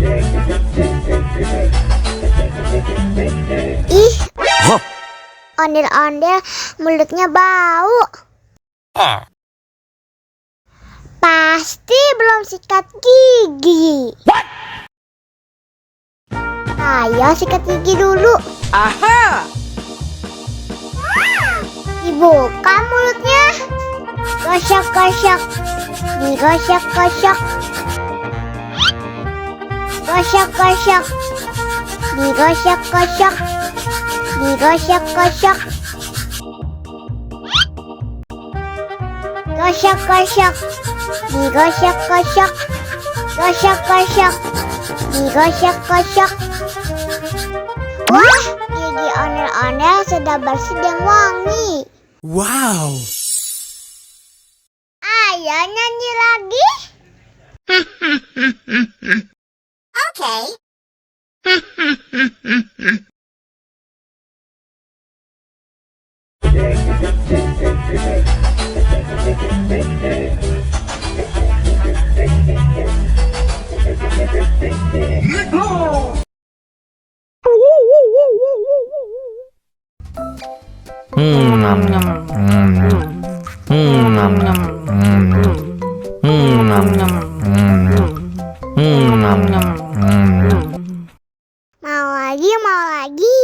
Ih, ondel-ondel mulutnya bau. Pasti belum sikat gigi. Ayo sikat gigi dulu. Aha! Dibuka mulutnya. Gosok-gosok. Digosok-gosok. Gosok-gosok. Digosok-gosok. Digosok-gosok. Gosok-gosok. Digosok-gosok. Gosok-gosok. Digosok-gosok. Wah, gigi ondel-ondel sudah bersih dan wangi. Wow! Ayo nyanyi lagi. Oke. Mau lagi, mau lagi.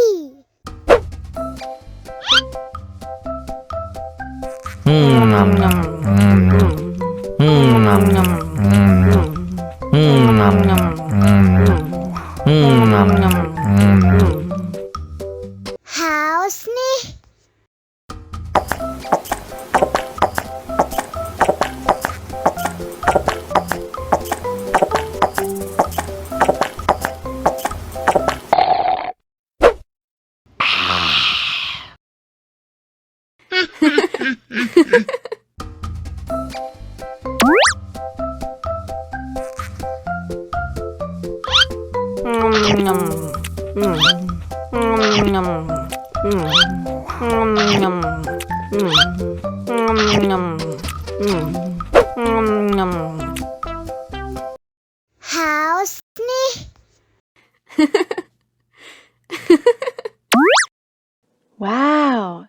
Haus nih. Haus nih. Wow.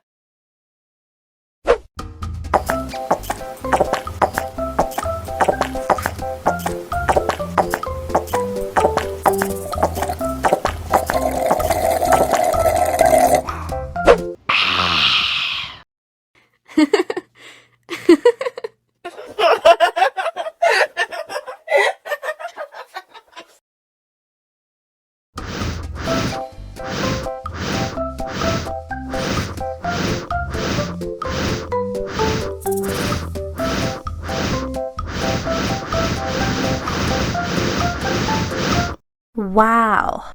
Wow.